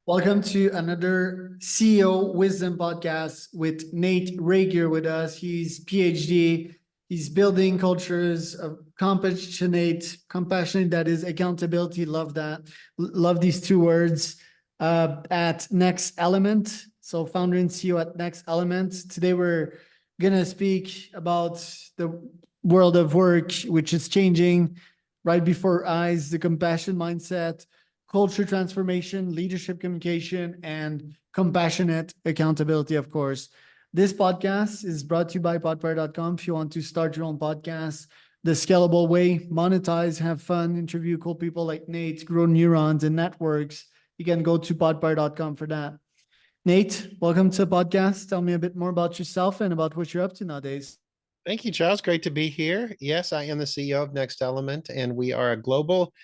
Welcome to another CEO Wisdom podcast with Nate Regier with us. He's PhD. He's building cultures of compassionate, that is accountability. Love that. Love these two words. At Next Element. So founder and CEO at Next Element. Today we're gonna speak about the world of work, which is changing right before our eyes, the compassion mindset, culture transformation, leadership communication, and compassionate accountability, of course. This podcast is brought to you by podfire.com. If you want to start your own podcast, the scalable way, monetize, have fun, interview cool people like Nate, grow neurons and networks, you can go to podfire.com for that. Nate, welcome to the podcast. Tell me a bit more about yourself and about what you're up to nowadays. Thank you, Charles. Great to be here. Yes, I am the CEO of Next Element, and we are a global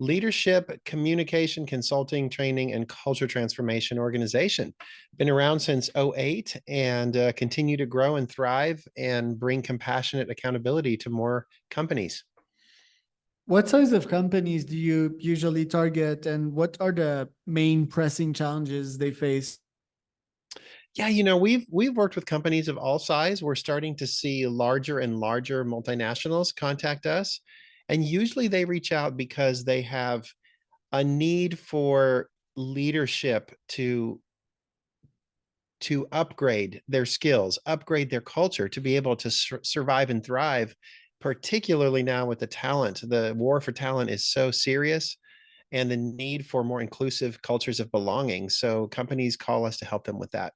leadership, communication, consulting, training, and culture transformation organization. Been around since '08 and continue to grow and thrive and bring compassionate accountability to more companies. What size of companies do you usually target, and what are the main pressing challenges they face? Yeah, we've worked with companies of all size. We're starting to see larger and larger multinationals contact us, and usually they reach out because they have a need for leadership to upgrade their skills, upgrade their culture, to be able to survive and thrive, particularly now with the talent. The war for talent is so serious, and the need for more inclusive cultures of belonging. So companies call us to help them with that.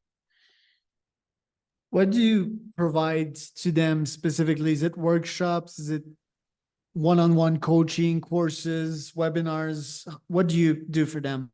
What do you provide to them specifically? Is it workshops? Is it one-on-one coaching, courses, webinars? What do you do for them?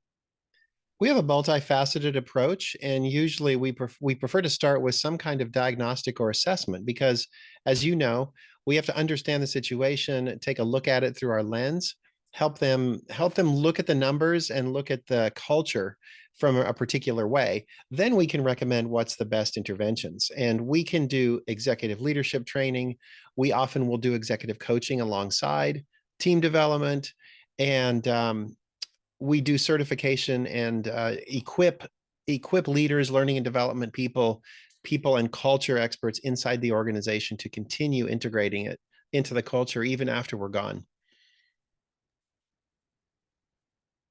We have a multifaceted approach, and usually we prefer to start with some kind of diagnostic or assessment because, as you know, we have to understand the situation, take a look at it through our lens, help them look at the numbers and look at the culture from a particular way. Then we can recommend what's the best interventions, and we can do executive leadership training. We often will do executive coaching alongside team development, and we do certification and equip leaders, learning and development people and culture experts inside the organization to continue integrating it into the culture even after we're gone.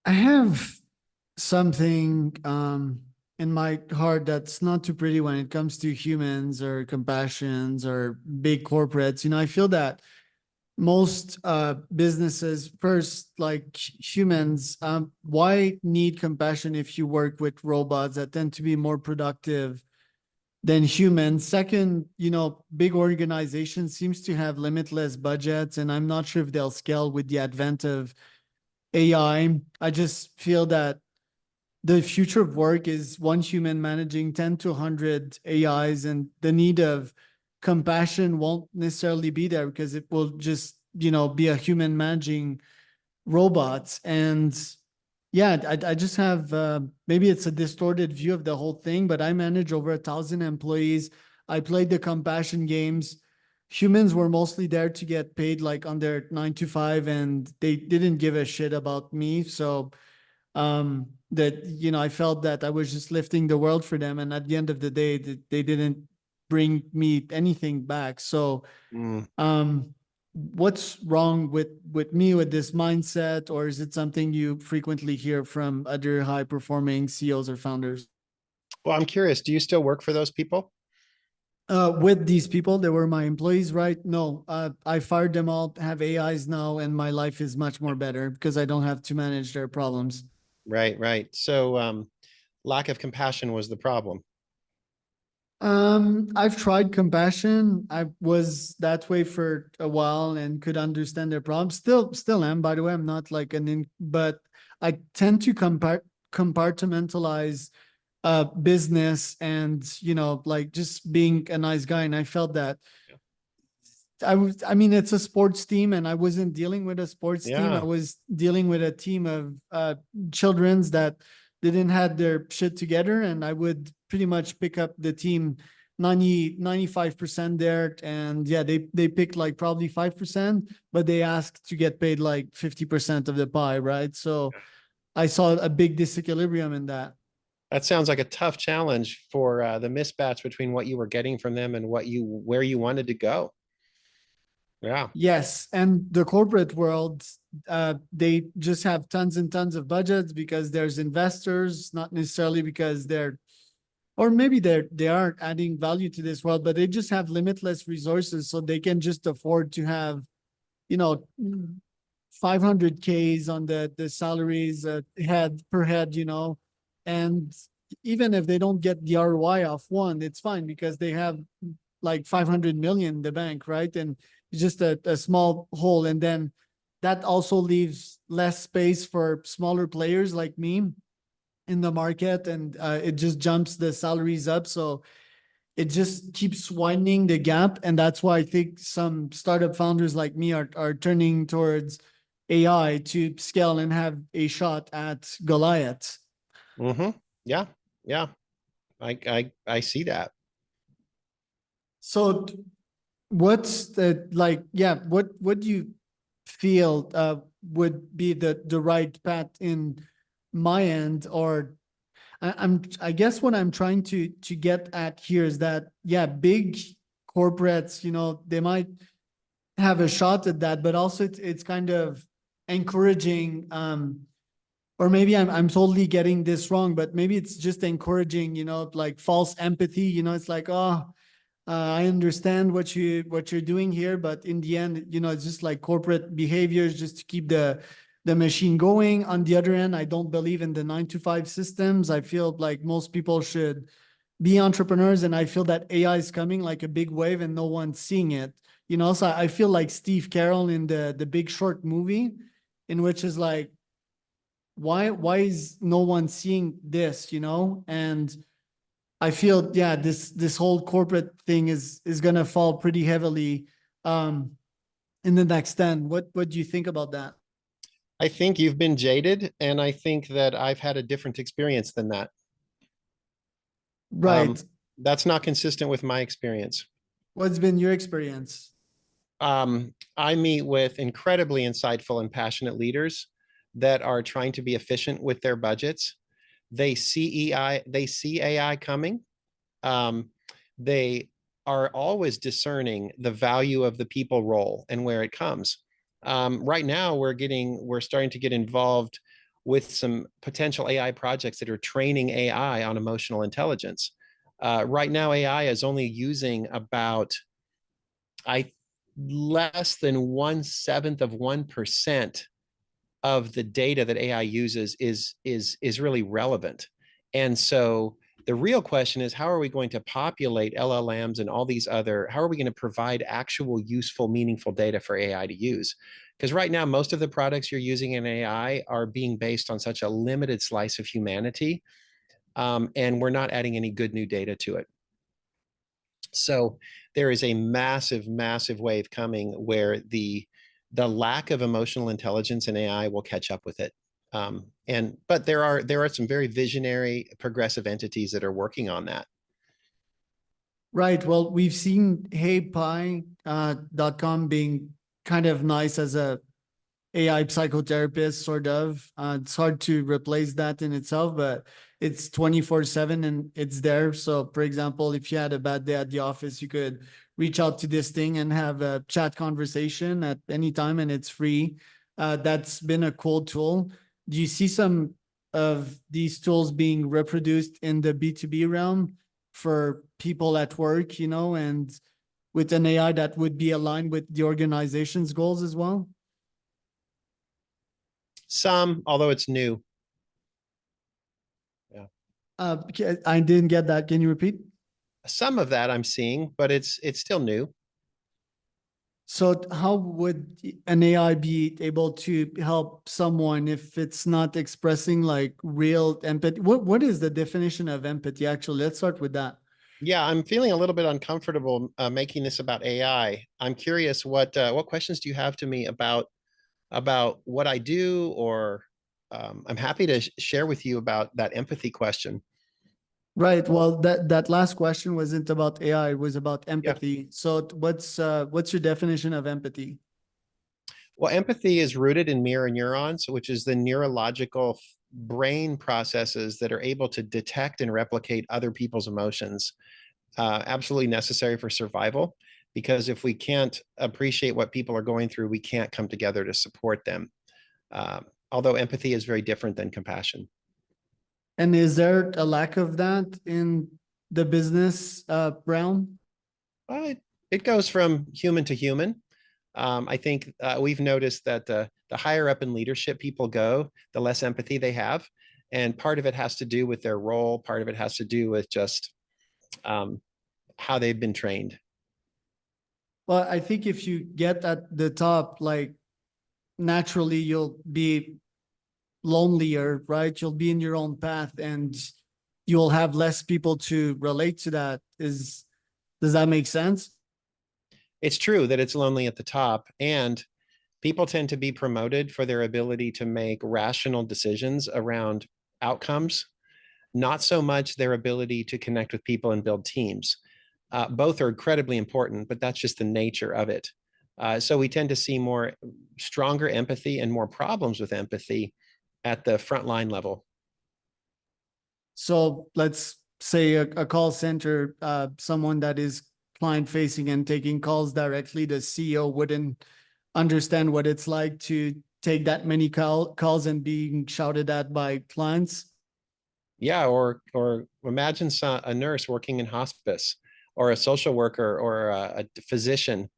I have something in my heart that's not too pretty when it comes to humans or compassions or big corporates. I feel that most businesses first, like humans, why need compassion if you work with robots that tend to be more productive than humans? Second, big organizations seems to have limitless budgets, and I'm not sure if they'll scale with the advent of AI. I just feel that the future of work is one human managing 10 to 100 AIs, and the need of compassion won't necessarily be there because it will just, be a human managing robots. And yeah, I just have, maybe it's a distorted view of the whole thing, but I manage over 1,000 employees. I played the compassion games. Humans were mostly there to get paid like on their 9 to 5, and they didn't give a shit about me. So that, I felt that I was just lifting the world for them. And at the end of the day, they didn't bring me anything back. So, what's wrong with me with this mindset? Or is it something you frequently hear from other high performing CEOs or founders? Well, I'm curious, do you still work for those people? With these people, they were my employees, right? No, I fired them all, have AIs now, and my life is much more better because I don't have to manage their problems. Right. So lack of compassion was the problem. I've tried compassion. I was that way for a while and could understand their problems. Still am, by the way. I'm not like but I tend to compartmentalize business and, like just being a nice guy. And I felt that I mean, it's a sports team and I wasn't dealing with a sports team. I Yeah. was dealing with a team of children's that didn't have their shit together. And I would pretty much pick up the team 95% there. And yeah, they picked like probably 5%, but they asked to get paid like 50% of the pie, right? So I saw a big disequilibrium in that. That sounds like a tough challenge for the mismatch between what you were getting from them and where you wanted to go. Yeah. Yes, and the corporate world, they just have tons and tons of budgets because there's investors, not necessarily because they're, or maybe they are adding value to this world, but they just have limitless resources, so they can just afford to have, you know, 500Ks on the salaries head per head, and even if they don't get the ROI off one, it's fine because they have like 500 million in the bank, right? And it's just a small hole. And then that also leaves less space for smaller players like me in the market. And it just jumps the salaries up. So it just keeps widening the gap. And that's why I think some startup founders like me are turning towards AI to scale and have a shot at Goliath. Mm-hmm. Yeah. Yeah. I see that. So what's the like, yeah, what do you feel would be the right path in my end? Or I guess what I'm trying to get at here is that, yeah, big corporates, they might have a shot at that, but also it's kind of encouraging, or maybe I'm totally getting this wrong, but maybe it's just encouraging, like false empathy. It's like, oh, I understand what you're doing here, but in the end, it's just like corporate behaviors just to keep the machine going. On the other end, I don't believe in the 9 to 5 systems. I feel like most people should be entrepreneurs, and I feel that AI is coming like a big wave, and no one's seeing it. So I feel like Steve Carell in the Big Short movie, in which is like, why is no one seeing this? And I feel, yeah, this whole corporate thing is gonna fall pretty heavily in the next 10. What do you think about that? I think you've been jaded, and I think that I've had a different experience than that. Right. That's not consistent with my experience. What's been your experience? I meet with incredibly insightful and passionate leaders that are trying to be efficient with their budgets. They see AI coming. Um, they are always discerning the value of the people role and where it comes. Right now, we're starting to get involved with some potential AI projects that are training AI on emotional intelligence. Right now, AI is only using about I less than 1/7 of 1% of the data that AI uses is really relevant. And so the real question is, how are we going to populate LLMs and all these other, how are we going to provide actual useful, meaningful data for AI to use? Because right now, most of the products you're using in AI are being based on such a limited slice of humanity, and we're not adding any good new data to it. So there is a massive, massive wave coming where the lack of emotional intelligence in AI will catch up with it. But there are some very visionary, progressive entities that are working on that. Right. Well, we've seen HeyPi.com being kind of nice as a AI psychotherapist, sort of. It's hard to replace that in itself, but it's 24/7 and it's there. So, for example, if you had a bad day at the office, you could reach out to this thing and have a chat conversation at any time, and it's free. That's been a cool tool. Do you see some of these tools being reproduced in the B2B realm for people at work, and with an AI that would be aligned with the organization's goals as well? Some, although it's new. Yeah. I didn't get that. Can you repeat? Some of that I'm seeing, but it's still new. So how would an AI be able to help someone if it's not expressing like real empathy? What is the definition of empathy? Actually, let's start with that. Yeah, I'm feeling a little bit uncomfortable making this about AI. I'm curious what questions do you have to me about what I do, or I'm happy to share with you about that empathy question. Right. Well, that last question wasn't about AI, it was about Yeah. empathy. So what's your definition of empathy? Well, empathy is rooted in mirror neurons, which is the neurological brain processes that are able to detect and replicate other people's emotions. Absolutely necessary for survival, because if we can't appreciate what people are going through, we can't come together to support them. Uh, Although empathy is very different than compassion. And is there a lack of that in the business realm? It goes from human to human. I think we've noticed that the higher up in leadership people go, the less empathy they have. And part of it has to do with their role. Part of it has to do with just um, how they've been trained. Well, I think if you get at the top, like naturally you'll be lonelier, right? You'll be in your own path and you'll have less people to relate to that. Does that make sense? It's true that it's lonely at the top, and people tend to be promoted for their ability to make rational decisions around outcomes, not so much their ability to connect with people and build teams. Both are incredibly important, but that's just the nature of it. So we tend to see more stronger empathy and more problems with empathy at the frontline level. So let's say a call center, someone that is client facing and taking calls directly, the CEO wouldn't understand what it's like to take that many calls and being shouted at by clients. Yeah, or imagine a nurse working in hospice, or a social worker, or a physician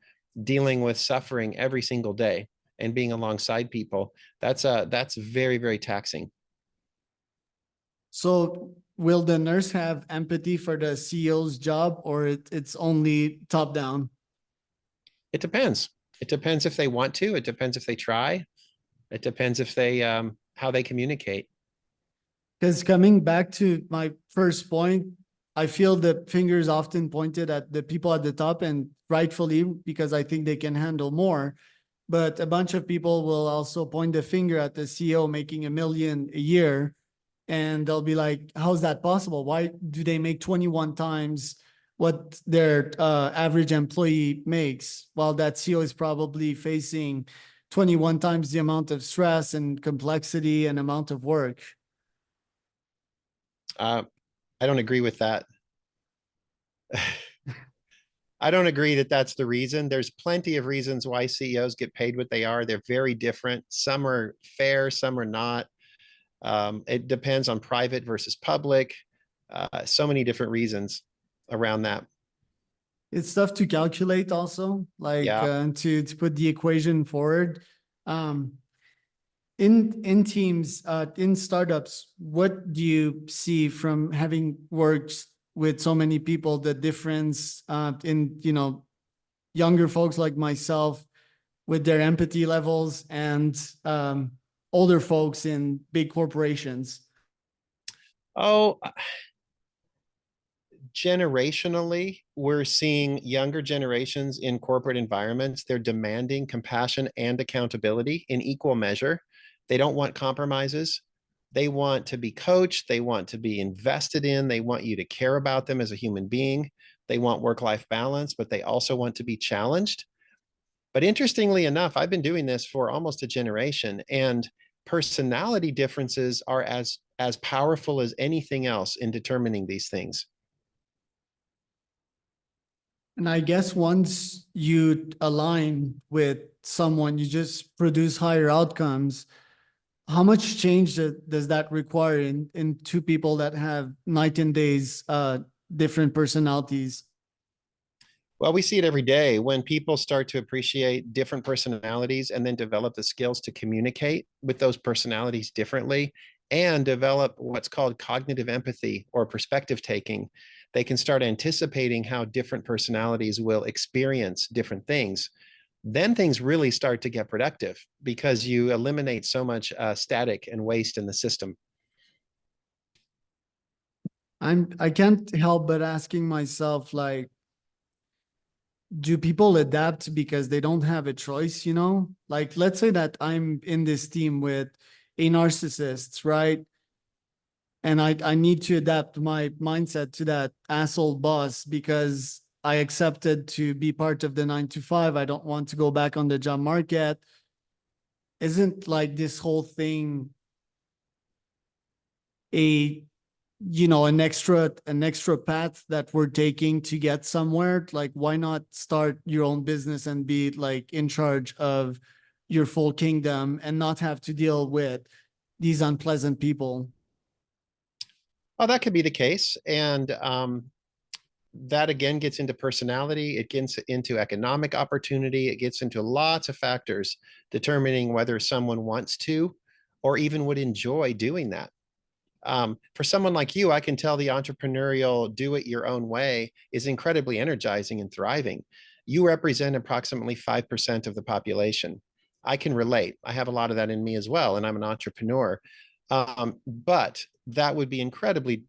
dealing with suffering every single day and being alongside people. That's very, very taxing. So will the nurse have empathy for the CEO's job, or it's only top down? It depends. It depends if they want to. It depends if they try. It depends if they how they communicate. Because coming back to my first point, I feel the fingers often pointed at the people at the top, and rightfully, because I think they can handle more. But a bunch of people will also point the finger at the CEO making 1 million a year. And they'll be like, how's that possible? Why do they make 21 times what their average employee makes, while that CEO is probably facing 21 times the amount of stress and complexity and amount of work? Uh, I don't agree with that. I don't agree that that's the reason. There's plenty of reasons why CEOs get paid what they are. They're very different. Some are fair, some are not. It depends on private versus public. So many different reasons around that. It's tough to calculate also, like Yeah. to put the equation forward. Um, in teams, in startups, what do you see from having worked with so many people, the difference in, younger folks like myself with their empathy levels and older folks in big corporations? Oh, generationally, we're seeing younger generations in corporate environments. They're demanding compassion and accountability in equal measure. They don't want compromises. They want to be coached. They want to be invested in. They want you to care about them as a human being. They want work-life balance, but they also want to be challenged. But interestingly enough, I've been doing this for almost a generation, and personality differences are as powerful as anything else in determining these things. And I guess once you align with someone, you just produce higher outcomes. How much change does that require in two people that have night and days different personalities? Well, we see it every day when people start to appreciate different personalities and then develop the skills to communicate with those personalities differently and develop what's called cognitive empathy or perspective taking. They can start anticipating how different personalities will experience different things. Then things really start to get productive because you eliminate so much static and waste in the system. I can't help but asking myself, like, do people adapt because they don't have a choice, Like, let's say that I'm in this team with a narcissist, right? And I need to adapt my mindset to that asshole boss because I accepted to be part of the 9 to 5. I don't want to go back on the job market. Isn't like this whole thing a an extra path that we're taking to get somewhere. Like, why not start your own business and be like in charge of your full kingdom and not have to deal with these unpleasant people? Oh, that could be the case. And that again gets into personality, it gets into economic opportunity, it gets into lots of factors determining whether someone wants to or even would enjoy doing that. For someone like you, I can tell the entrepreneurial do it your own way is incredibly energizing and thriving. You represent approximately 5% of the population. I can relate. I have a lot of that in me as well, and I'm an entrepreneur. But that would be incredibly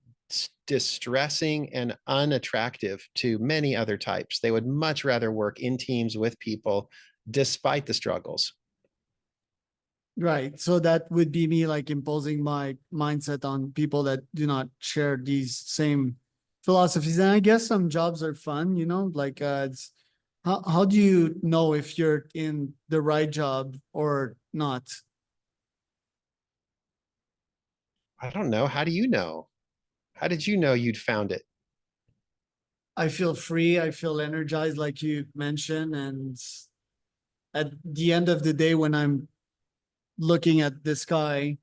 distressing and unattractive to many other types. They would much rather work in teams with people despite the struggles. Right. So that would be me like imposing my mindset on people that do not share these same philosophies. And I guess some jobs are fun, like it's how do you know if you're in the right job or not? I don't know. How do you know? How did you know you'd found it? I feel free, I feel energized, like you mentioned. And at the end of the day, when I'm looking at the sky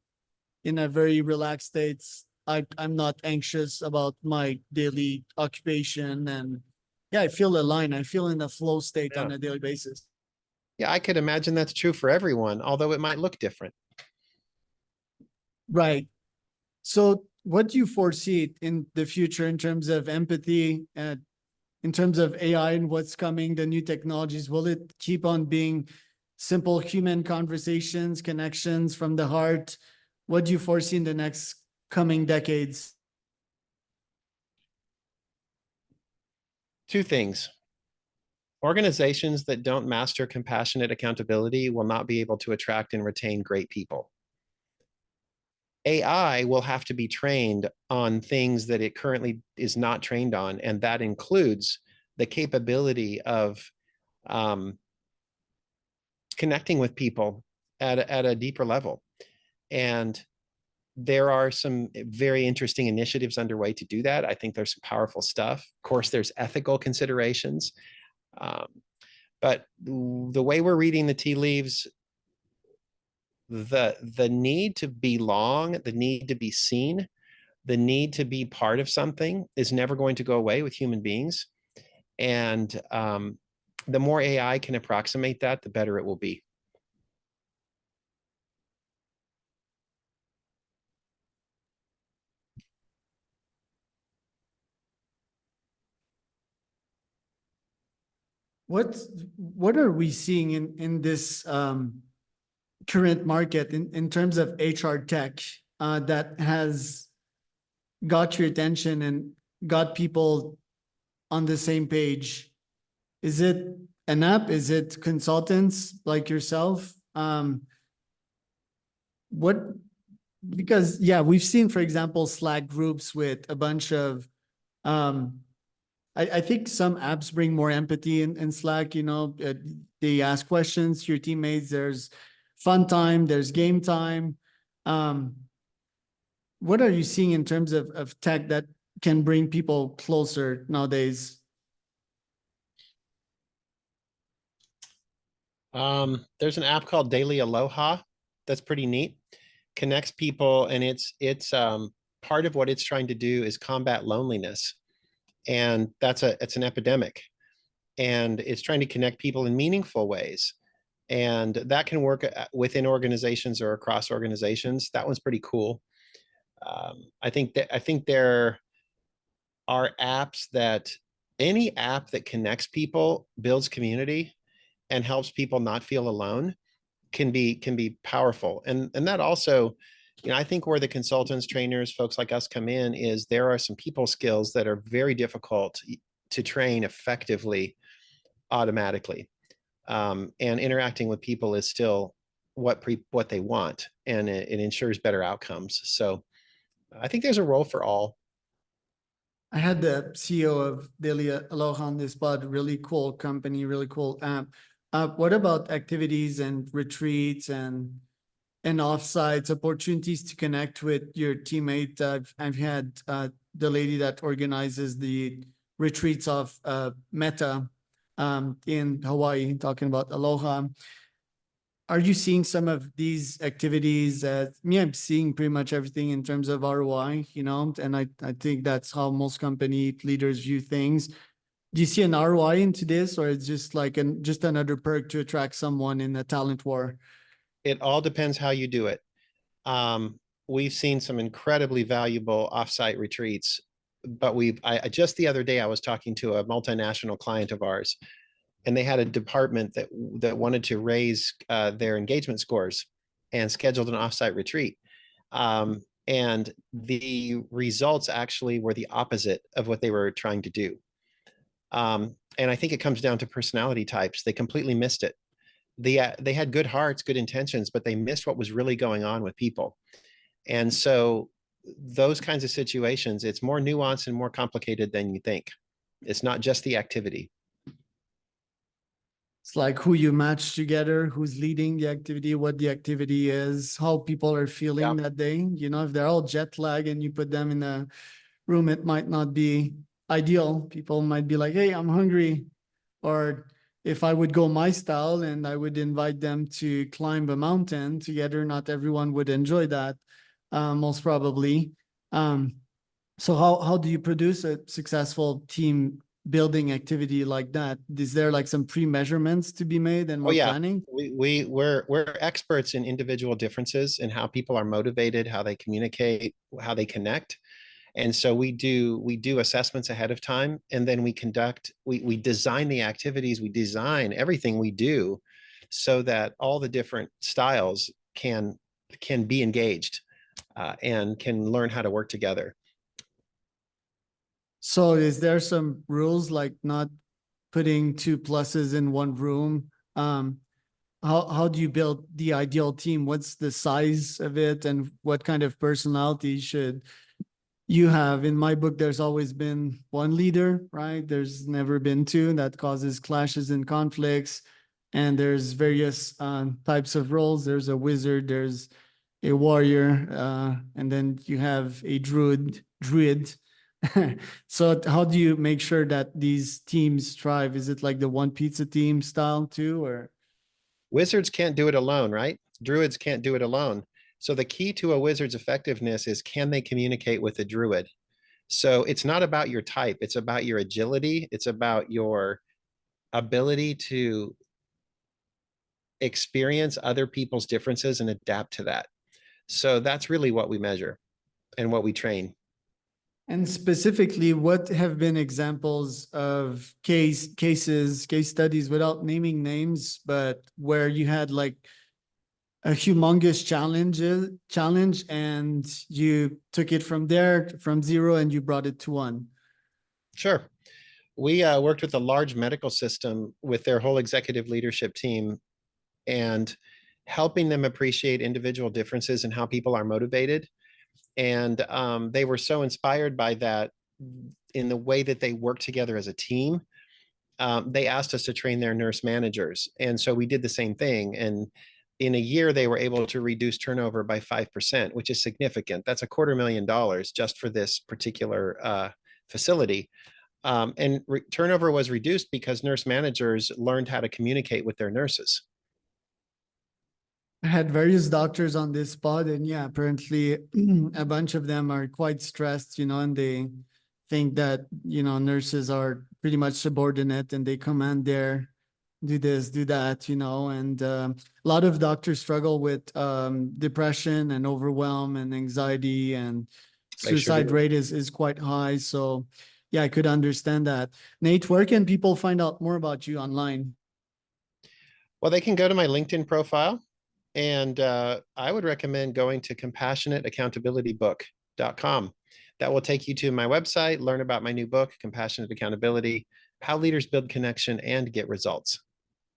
in a very relaxed state, I'm not anxious about my daily occupation. And yeah, I feel aligned. I feel in a flow state Yeah. on a daily basis. Yeah, I could imagine that's true for everyone, although it might look different. Right. So what do you foresee in the future in terms of empathy and in terms of AI and what's coming, the new technologies? Will it keep on being simple human conversations, connections from the heart? What do you foresee in the next coming decades? Two things. Organizations that don't master compassionate accountability will not be able to attract and retain great people. AI will have to be trained on things that it currently is not trained on, and that includes the capability of um, connecting with people at a deeper level. And there are some very interesting initiatives underway to do that. I think there's some powerful stuff. Of course, there's ethical considerations. Um, but the way we're reading the tea leaves, the need to belong, the need to be seen, the need to be part of something is never going to go away with human beings. And the more AI can approximate that, the better it will be. What what are we seeing in this current market in terms of HR tech that has got your attention and got people on the same page? Is it an app? Is it consultants like yourself? What Because yeah, we've seen, for example, Slack groups with a bunch of um I think some apps bring more empathy in Slack. They ask questions to your teammates. There's fun time, there's game time. Um, what are you seeing in terms of tech that can bring people closer nowadays? There's an app called Daily Aloha that's pretty neat. Connects people, and it's part of what it's trying to do is combat loneliness, and it's an epidemic, and it's trying to connect people in meaningful ways, and that can work within organizations or across organizations. That one's pretty cool. I think there are apps that any app that connects people, builds community, and helps people not feel alone can be powerful. And that also, I think where the consultants, trainers, folks like us come in is there are some people skills that are very difficult to train effectively automatically. And interacting with people is still what they want, and it ensures better outcomes. So I think there's a role for all. I had the CEO of Daily Aloha on this pod. Really cool company, really cool app. What about activities and retreats and and offsites, opportunities to connect with your teammate. I've had the lady that organizes the retreats of Meta in Hawaii, talking about Aloha. Are you seeing some of these activities? Me, I'm seeing pretty much everything in terms of ROI, and I think that's how most company leaders view things. Do you see an ROI into this, or it's just like just another perk to attract someone in a talent war? It all depends how you do it. We've seen some incredibly valuable offsite retreats, but just the other day I was talking to a multinational client of ours, and they had a department that wanted to raise their engagement scores and scheduled an offsite retreat. And the results actually were the opposite of what they were trying to do. And I think it comes down to personality types. They completely missed it. They had good hearts, good intentions, but they missed what was really going on with people. And so those kinds of situations, it's more nuanced and more complicated than you think. It's not just the activity. It's like who you match together, who's leading the activity, what the activity is, how people are Yeah. feeling that day. If they're all jet lag and you put them in a room, it might not be ideal. People might be like, hey, I'm hungry. Or if I would go my style and I would invite them to climb a mountain together, not everyone would enjoy that, most probably. Um, so how do you produce a successful team building activity like that? Is there like some pre-measurements to be made and Oh more yeah. planning? We're experts in individual differences and how people are motivated, how they communicate, how they connect. And so we do assessments ahead of time, and then we design the activities, we design everything we do so that all the different styles can be engaged and can learn how to work together. So is there some rules like not putting two pluses in one room? How do you build the ideal team? What's the size of it, and what kind of personality should you have? In my book, there's always been one leader, right? There's never been two. That causes clashes and conflicts. And there's various types of roles. There's a wizard, there's a warrior, and then you have a druid. So how do you make sure that these teams thrive? Is it like the one pizza team style too, or? Wizards can't do it alone, right? Druids can't do it alone. So the key to a wizard's effectiveness is, can they communicate with a druid? So it's not about your type, it's about your agility, it's about your ability to experience other people's differences and adapt to that. So that's really what we measure and what we train. And specifically, what have been examples of case studies without naming names, but where you had like a humongous challenge and you took it from there, from zero, and you brought it to one? Sure. We worked with a large medical system with their whole executive leadership team and helping them appreciate individual differences and how people are motivated. And they were so inspired by that in the way that they work together as a team. They asked us to train their nurse managers. And so we did the same thing. And in a year, they were able to reduce turnover by 5%, which is significant. That's $250,000 just for this particular facility. And turnover was reduced because nurse managers learned how to communicate with their nurses. I had various doctors on this pod, and yeah, apparently a bunch of them are quite stressed, and they think that, nurses are pretty much subordinate and they command their do this, do that, and a lot of doctors struggle with depression and overwhelm and anxiety, and They sure suicide do. rate is quite high. So yeah, I could understand that. Nate, where can people find out more about you online? Well, they can go to my LinkedIn profile, and I would recommend going to compassionateaccountabilitybook.com. That will take you to my website, learn about my new book, Compassionate Accountability: How Leaders Build Connection and Get Results.